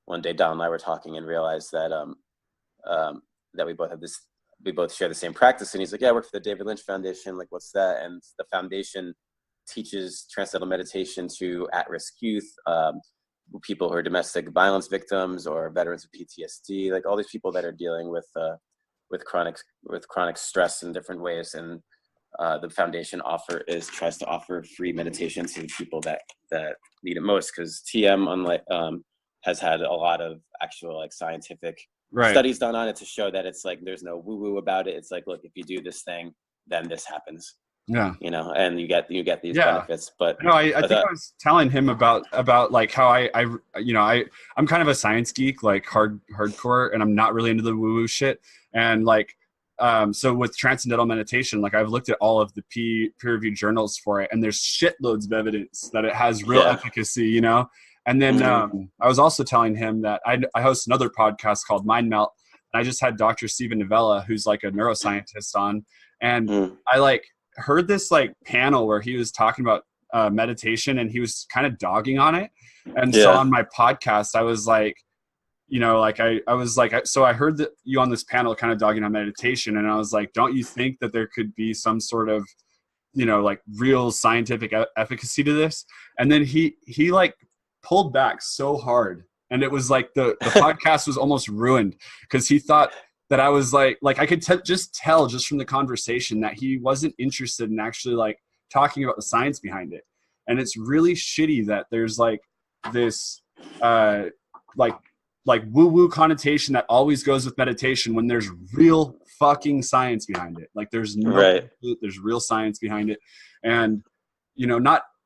one day Don and I were talking and realized that that we both share the same practice. And he's like, "Yeah, I work for the David Lynch Foundation. Like, what's that?" And the foundation teaches transcendental meditation to at-risk youth, people who are domestic violence victims or veterans of PTSD, like all these people that are dealing with chronic stress in different ways. And the foundation tries to offer free meditation to people that need it most, because TM has had a lot of actual like scientific studies done on it to show that it's like there's no woo-woo about it. It's like, look, if you do this thing, then this happens. Yeah, you know, and you get these benefits. But no, I think I was telling him about like how I'm kind of a science geek, like hardcore, and I'm not really into the woo-woo shit. And like so with transcendental meditation, like I've looked at all of the peer-reviewed journals for it, and there's shitloads of evidence that it has real efficacy, you know. And then I was also telling him that I host another podcast called Mind Melt, and I just had Dr. Stephen Novella, who's like a neuroscientist, on, and I like heard this like panel where he was talking about meditation, and he was kind of dogging on it. And so on my podcast, I was like, you know, like I was like, so I heard that you on this panel kind of dogging on meditation, and I was like, don't you think that there could be some sort of, you know, like real scientific efficacy to this? And then he like pulled back so hard, and it was like the podcast was almost ruined because he thought that I was like I could just tell just from the conversation that he wasn't interested in actually like talking about the science behind it. And it's really shitty that there's like this like woo-woo connotation that always goes with meditation when there's real fucking science behind it. Like there's there's real science behind it. And you know,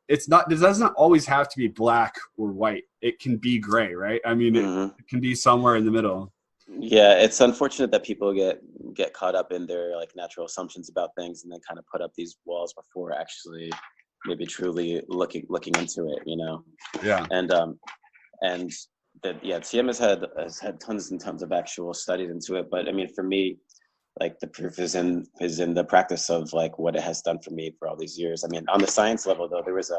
it doesn't always have to be black or white. It can be gray, right? I mean, it can be somewhere in the middle. Yeah, it's unfortunate that people get caught up in their like natural assumptions about things and then kind of put up these walls before actually maybe truly looking into it, you know. Yeah. And TM has had tons and tons of actual studies into it, but I mean, for me, like the proof is in the practice of like what it has done for me for all these years. I mean, on the science level though, there was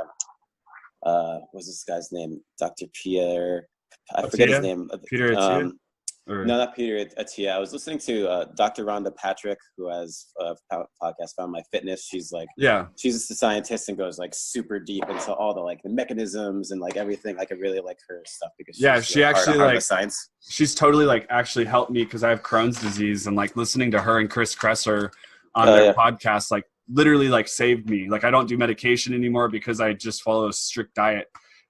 what was this guy's name? Dr. Pierre, I forget his name. Peter Attia? No, not Peter Attia. I was listening to Dr. Rhonda Patrick, who has a podcast, Found My Fitness. She's like, she's a scientist and goes like super deep into all the like the mechanisms and like everything. Like I really like her stuff because she actually like science. She's totally like actually helped me because I have Crohn's disease, and like listening to her and Chris Kresser on their podcast like literally like saved me. Like I don't do medication anymore because I just follow a strict diet.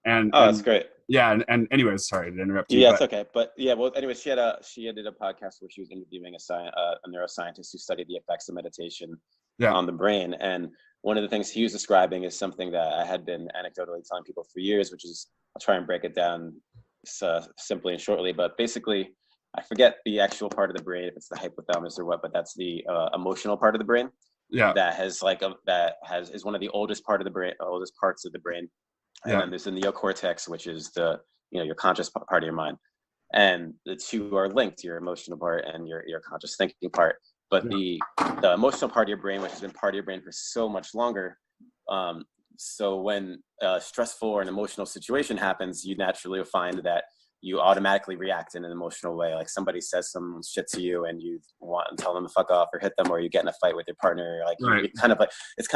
And that's great. Yeah, and anyways, sorry to interrupt you. Yeah, it's okay. But yeah, well, anyways, she did a podcast where she was interviewing a neuroscientist who studied the effects of meditation on the brain. And one of the things he was describing is something that I had been anecdotally telling people for years, which is, I'll try and break it down simply and shortly. But basically, I forget the actual part of the brain, if it's the hypothalamus or what, but that's the emotional part of the brain. Yeah. That is one of the oldest parts of the brain. And then there's the neocortex, which is your conscious part of your mind. And the two are linked, your emotional part and your conscious thinking part. But the emotional part of your brain, which has been part of your brain for so much longer, so when a stressful or an emotional situation happens, you naturally will find that you automatically react in an emotional way. Like somebody says some shit to you and you want to tell them to fuck off or hit them, or you get in a fight with your partner. Like it's kind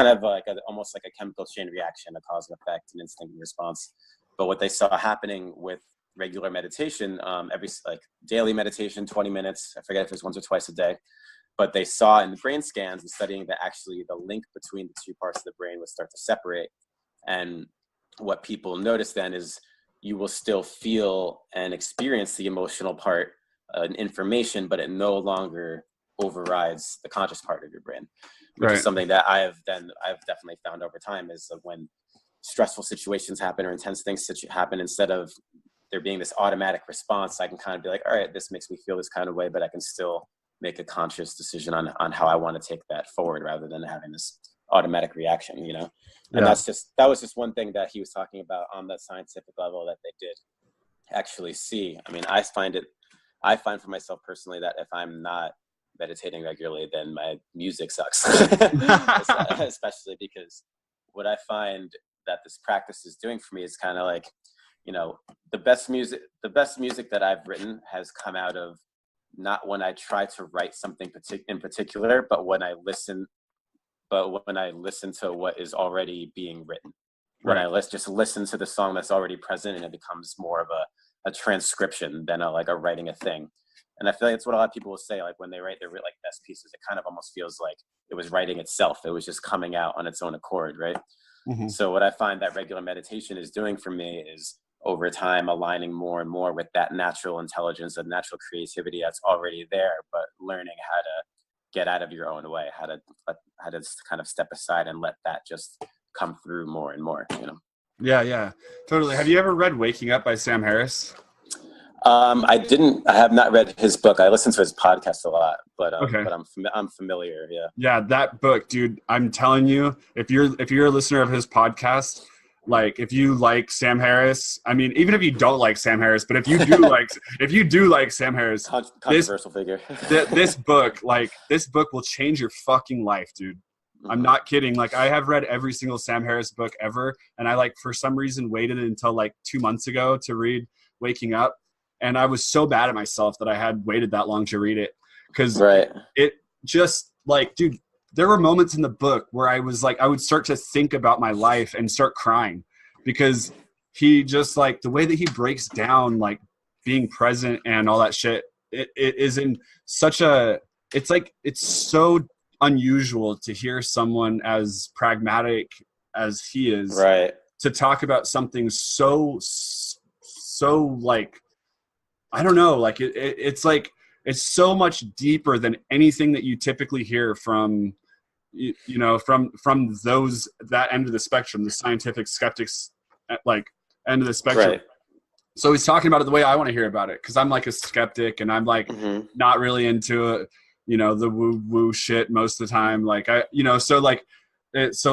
of like almost like a chemical chain reaction, a cause and effect, an instinctive response. But what they saw happening with regular meditation, every like daily meditation, 20 minutes, I forget if it was once or twice a day, but they saw in the brain scans and studying that actually the link between the two parts of the brain would start to separate. And what people notice then is you will still feel and experience the emotional part and information, but it no longer overrides the conscious part of your brain, which is something that I've definitely found over time is when stressful situations happen or intense things happen, instead of there being this automatic response, I can kind of be like, all right, this makes me feel this kind of way, but I can still make a conscious decision on how I want to take that forward rather than having this automatic reaction, you know? And that was just one thing that he was talking about on the scientific level that they did actually see. I mean, I find for myself personally that if I'm not meditating regularly, then my music sucks, especially because what I find that this practice is doing for me is kind of like, you know, the best music that I've written has come out of not when I try to write something in particular, but when I listen to what is already being written, when I just listen to the song that's already present, and it becomes more of a transcription than like a writing a thing. And I feel like it's what a lot of people will say, like when they write their like best pieces, it kind of almost feels like it was writing itself. It was just coming out on its own accord, right? Mm-hmm. So what I find that regular meditation is doing for me is over time aligning more and more with that natural intelligence and natural creativity that's already there, but learning how to get out of your own way, how to kind of step aside and let that just come through more and more, you know? Yeah, totally. Have you ever read Waking Up by Sam Harris? I have not read his book. I listen to his podcast a lot, but I'm familiar. Yeah. Yeah. That book, dude, I'm telling you, if you're a listener of his podcast, like if you like Sam Harris, I mean, even if you don't like Sam Harris, but if you do like Sam Harris, controversial figure, this book will change your fucking life, dude. Mm-hmm. I'm not kidding. Like I have read every single Sam Harris book ever. And I like, for some reason, waited until like 2 months ago to read Waking Up. And I was so bad at myself that I had waited that long to read it. Cause it just like, dude, there were moments in the book where I was like, I would start to think about my life and start crying because he just like the way that he breaks down, like being present and all that shit. it is in such a, it's like, it's so unusual to hear someone as pragmatic as he is, Right. to talk about something so like, I don't know, like it's like, it's so much deeper than anything that you typically hear from, you know, from those, that end of the spectrum, the scientific skeptics, like, end of the spectrum. Right. So he's talking about it the way I want to hear about it, because I'm like a skeptic and I'm like not really into it, you know, the woo shit most of the time. Like so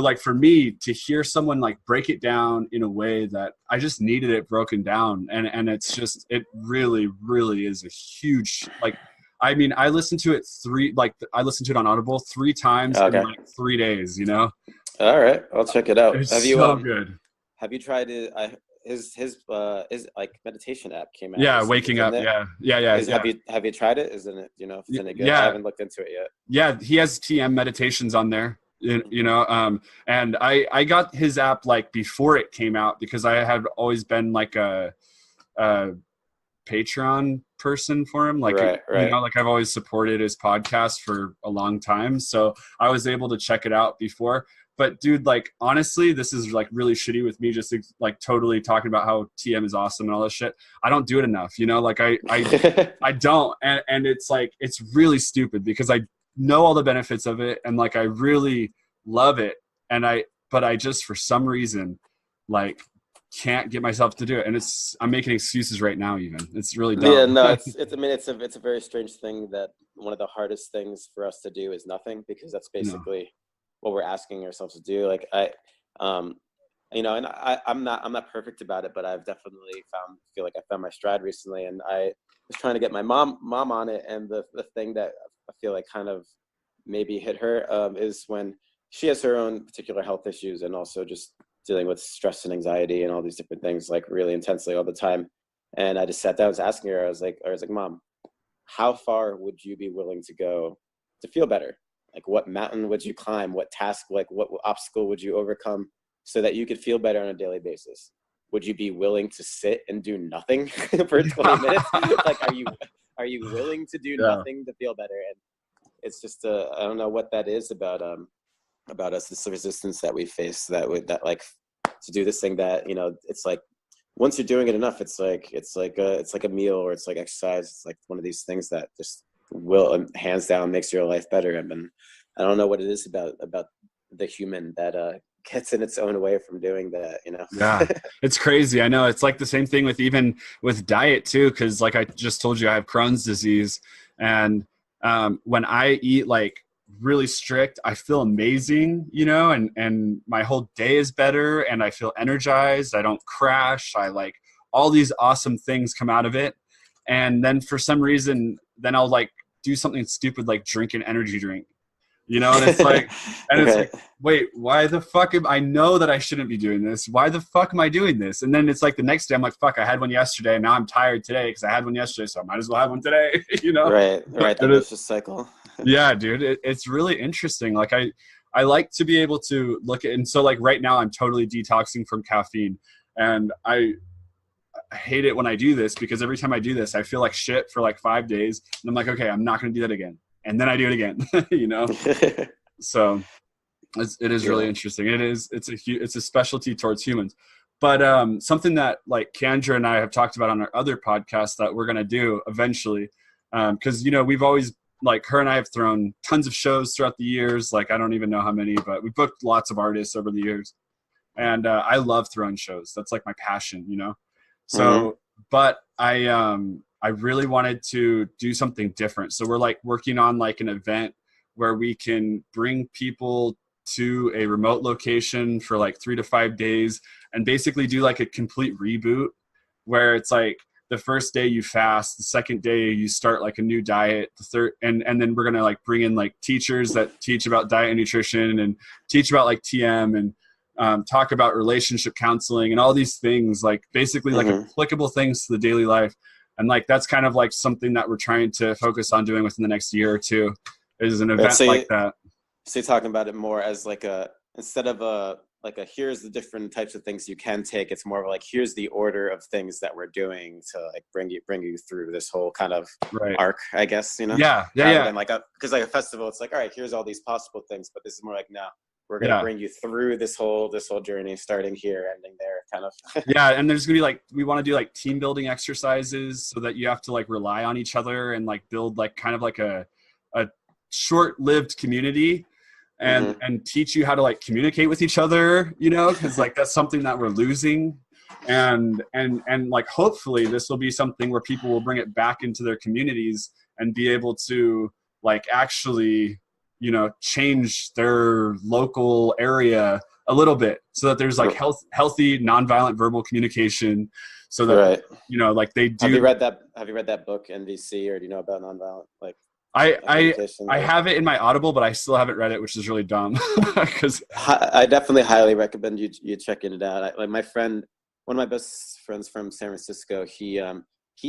like for me to hear someone like break it down in a way that I just needed it broken down, and it's just, it really, really is a huge, like, I mean, I listened to it I listened to it on Audible 3 times in like 3 days, you know? All right. I'll check it out. It's so good. Have you tried it? His like meditation app came out. Yeah, waking up. Yeah. Have you tried it? Isn't it? You know, if it's any good? Yeah. I haven't looked into it yet. Yeah, he has TM meditations on there. You know, and I got his app like before it came out, because I had always been like a Patreon person for him. Like, right. You know, like I've always supported his podcast for a long time. So I was able to check it out before. But dude, like, honestly, this is like really shitty with me just like totally talking about how TM is awesome and all this shit. I don't do it enough, you know, like I don't. And it's like, it's really stupid, because I know all the benefits of it, and like I really love it, but I just, for some reason, like, can't get myself to do it, and I'm making excuses right now. Even it's really dumb. Yeah, no, I mean, it's a very strange thing that one of the hardest things for us to do is nothing, because that's basically what we're asking ourselves to do. Like you know, and I'm not perfect about it, but I've definitely feel like I found my stride recently, and I was trying to get my mom on it, and the thing that I feel like kind of maybe hit her is when she has her own particular health issues, and also just dealing with stress and anxiety and all these different things, like really intensely all the time. And I just sat down, I was asking her, I was like, Mom, how far would you be willing to go to feel better? Like, what mountain would you climb? What task, like what obstacle would you overcome so that you could feel better on a daily basis? Would you be willing to sit and do nothing for 20 minutes? Like, are you willing to do nothing to feel better? And it's just, I don't know what that is about us, this resistance that we face, that like, to do this thing that, you know, it's like, once you're doing it enough, it's like a meal, or it's like exercise. It's like one of these things that just will, hands down, makes your life better. And I don't know what it is about the human that gets in its own way from doing that, you know? Yeah, it's crazy. I know. It's like the same thing with diet too, because like I just told you, I have Crohn's disease, and when I eat like really strict, I feel amazing, you know, and my whole day is better, and I feel energized. I don't crash. I like, all these awesome things come out of it. And then for some reason, then I'll like do something stupid, like drink an energy drink, you know? And it's like, it's like, wait, why the fuck I know that I shouldn't be doing this. Why the fuck am I doing this? And then it's like the next day I'm like, fuck, I had one yesterday, and now I'm tired today because I had one yesterday, so I might as well have one today, you know? Right. The vicious cycle. Yeah, dude, it's really interesting. Like I like to be able to look at, and so like right now I'm totally detoxing from caffeine, and I hate it when I do this, because every time I do this, I feel like shit for like 5 days, and I'm like, okay, I'm not going to do that again. And then I do it again, you know? So it is really interesting. It's a specialty towards humans. But something that like Kendra and I have talked about on our other podcast that we're going to do eventually, because, you know, we've always, like, her and I have thrown tons of shows throughout the years. Like, I don't even know how many, but we booked lots of artists over the years. And I love throwing shows. That's like my passion, you know? So, but I really wanted to do something different. So we're like working on like an event where we can bring people to a remote location for like 3 to 5 days, and basically do like a complete reboot, where it's like, the first day you fast, the second day you start like a new diet, the third, and then we're going to like bring in like teachers that teach about diet and nutrition, and teach about like TM, and talk about relationship counseling and all these things, like basically like applicable things to the daily life. And like, that's kind of like something that we're trying to focus on doing within the next year or two, is an event like that. So you're talking about it more as like instead of like a here's the different types of things you can take. It's more of like here's the order of things that we're doing to like bring you through this whole kind of arc, I guess, you know. Yeah. Rather than like because like a festival, it's like, all right, here's all these possible things, but this is more like, no, we're gonna bring you through this whole journey, starting here, ending there, kind of. Yeah, and there's gonna be like, we want to do like team building exercises so that you have to like rely on each other and like build like kind of like a short-lived community. And teach you how to like communicate with each other, you know, because like that's something that we're losing, and like hopefully this will be something where people will bring it back into their communities and be able to like actually, you know, change their local area a little bit so that there's like healthy nonviolent verbal communication, so that you know, like they do. Have you read that book NVC, or do you know about nonviolent like? I have it in my Audible, but I still haven't read it, which is really dumb. Because I definitely highly recommend you checking it out. Like my friend, one of my best friends from San Francisco, he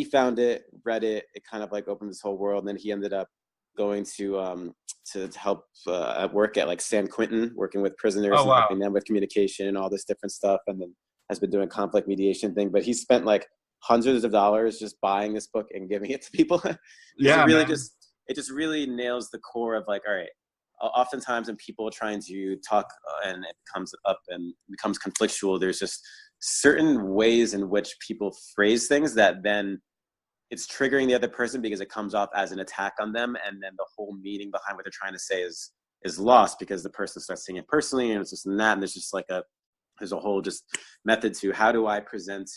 found it, read it. It kind of like opened this whole world. And then he ended up going to help work at like San Quentin, working with prisoners and helping them with communication and all this different stuff. And then has been doing conflict mediation thing. But he spent like hundreds of dollars just buying this book and giving it to people. It just really nails the core of like, all right, oftentimes when people are trying to talk and it comes up and becomes conflictual, there's just certain ways in which people phrase things that then it's triggering the other person because it comes off as an attack on them. And then the whole meaning behind what they're trying to say is lost because the person starts seeing it personally, and it's just that. And there's just like there's a whole just method to how do I present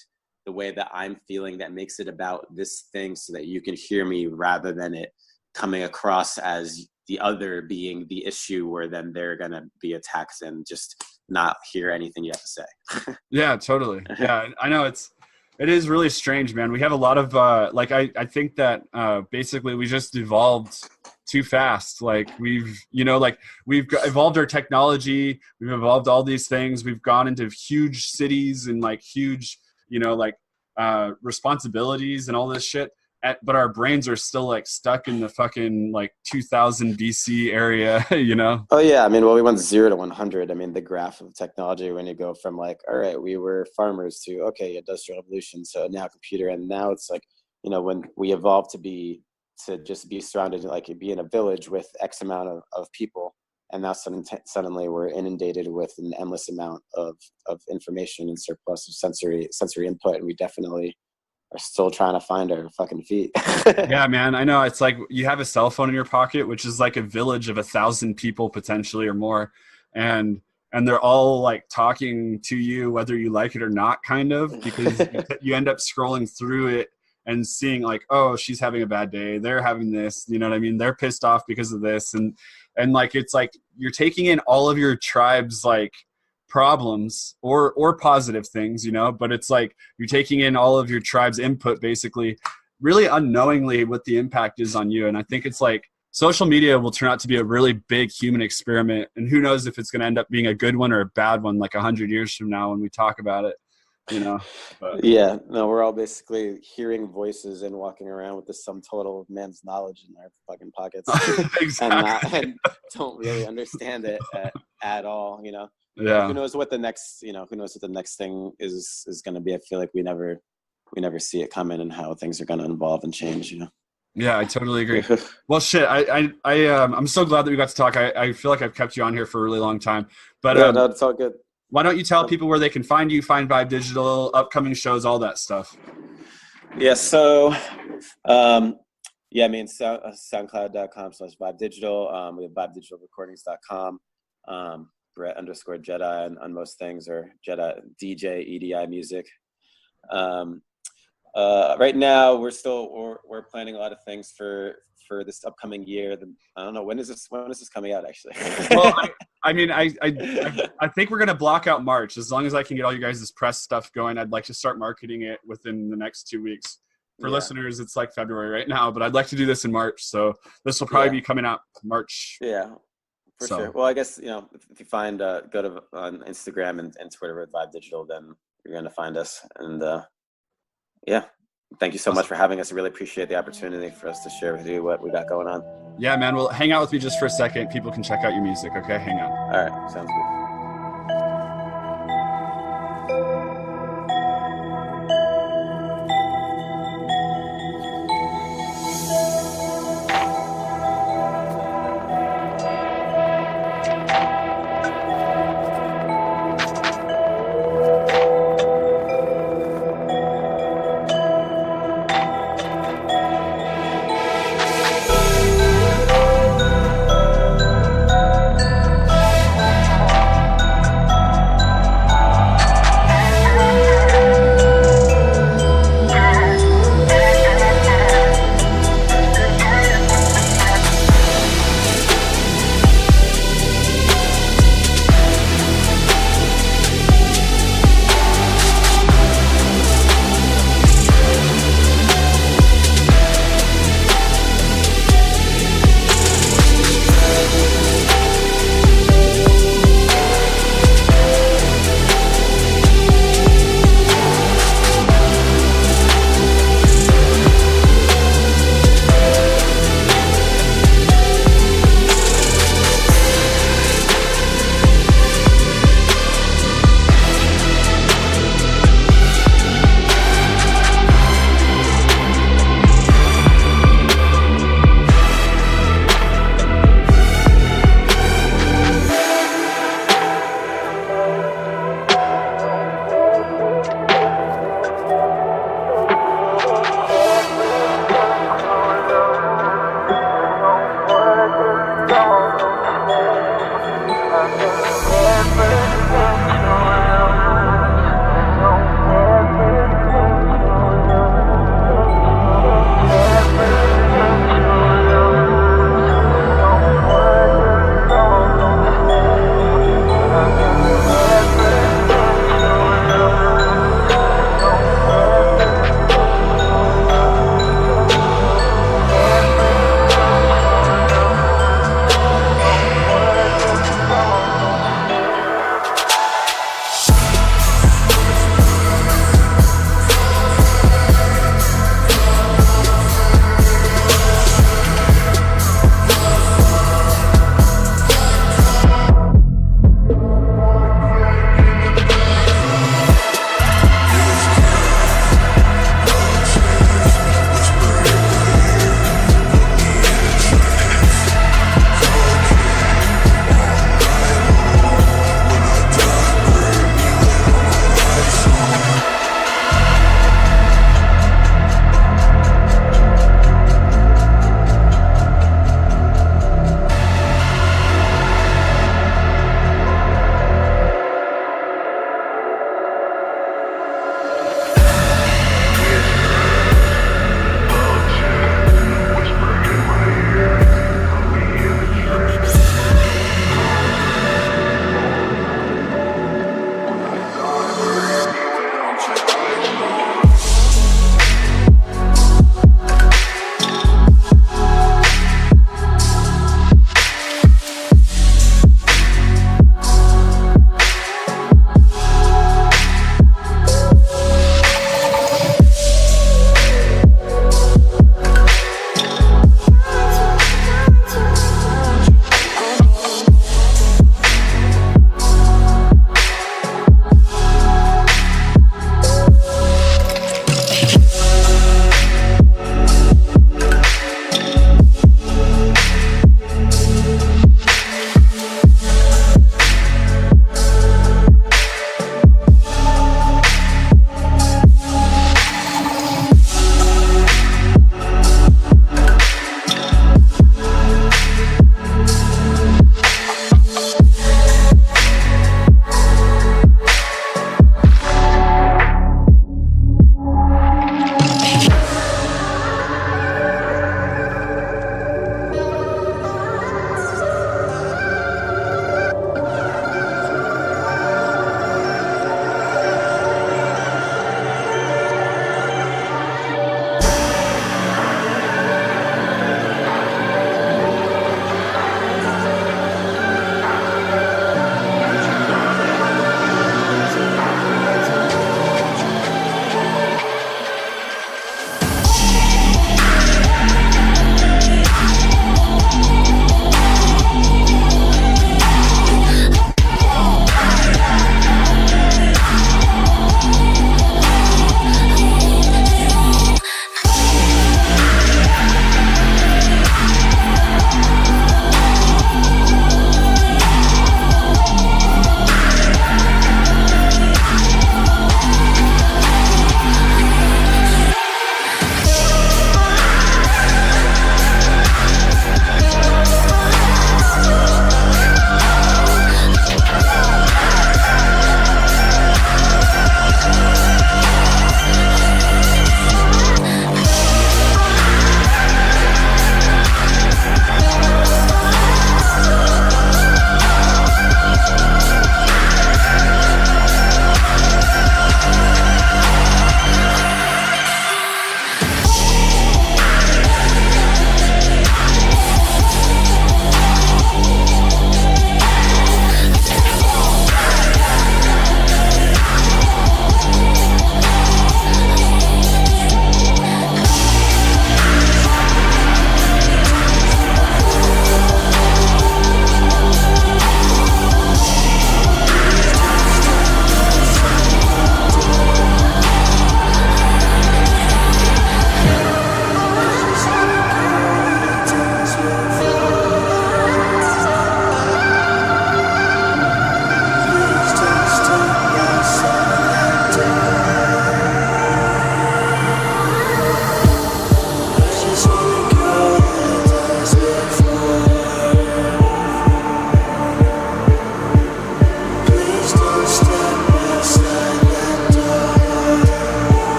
the way that I'm feeling that makes it about this thing so that you can hear me, rather than it coming across as the other being the issue, where then they're going to be attacked and just not hear anything you have to say. Yeah, totally. Yeah, I know it is really strange, man. We have a lot of, like, I think that basically we just evolved too fast. Like we've evolved our technology. We've evolved all these things. We've gone into huge cities and like huge, you know, like responsibilities and all this shit. But our brains are still like stuck in the fucking like 2000 BC area, you know? Oh yeah. I mean, well, we went 0 to 100. I mean, the graph of technology, when you go from like, all right, we were farmers to, okay, industrial revolution. So now computer. And now it's like, you know, when we evolved to just be surrounded, like be in a village with X amount of people. And now suddenly we're inundated with an endless amount of information and surplus of sensory input. And we definitely are still trying to find our fucking feet. Yeah, man, I know. It's like you have a cell phone in your pocket, which is like a village of 1,000 people potentially or more, and they're all like talking to you whether you like it or not, kind of, because you end up scrolling through it and seeing like, oh, she's having a bad day, they're having this, you know what I mean, they're pissed off because of this, and like it's like you're taking in all of your tribe's like problems or positive things, you know, but it's like you're taking in all of your tribe's input basically, really unknowingly, what the impact is on you. And I think it's like social media will turn out to be a really big human experiment, and who knows if it's going to end up being a good one or a bad one like 100 years from now when we talk about it, you know. But yeah, no, we're all basically hearing voices and walking around with the sum total of man's knowledge in our fucking pockets. Exactly. and don't really understand it at all, you know. Yeah. Who knows what the next thing is going to be. I feel like we never see it coming, and how things are going to evolve and change, you know. Yeah, I totally agree. Well, shit, I'm so glad that we got to talk. I feel like I've kept you on here for a really long time, but no, it's all good. Why don't you tell people where they can find you, find Vibe Digital, upcoming shows, all that stuff? Yeah, so I mean, soundcloud.com/Vibe Digital. We have vibedigitalrecordings.com. Brett _Djedi on most things, or Djedi, DJEDI music. Right now we're planning a lot of things for this upcoming year. I don't know, when is this coming out actually? Well, I mean, I think we're gonna block out March. As long as I can get all you guys' press stuff going, I'd like to start marketing it within the next 2 weeks. For listeners, it's like February right now, but I'd like to do this in March. So this will probably be coming out March. Yeah. For sure. Well, I guess, you know, if you find, go to on Instagram and Twitter with Vibe Digital, then you're going to find us. And thank you so much for having us. I really appreciate the opportunity for us to share with you what we got going on. Yeah, man. Well, hang out with me just for a second. People can check out your music. Okay, hang on. All right. Sounds good.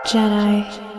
Jedi.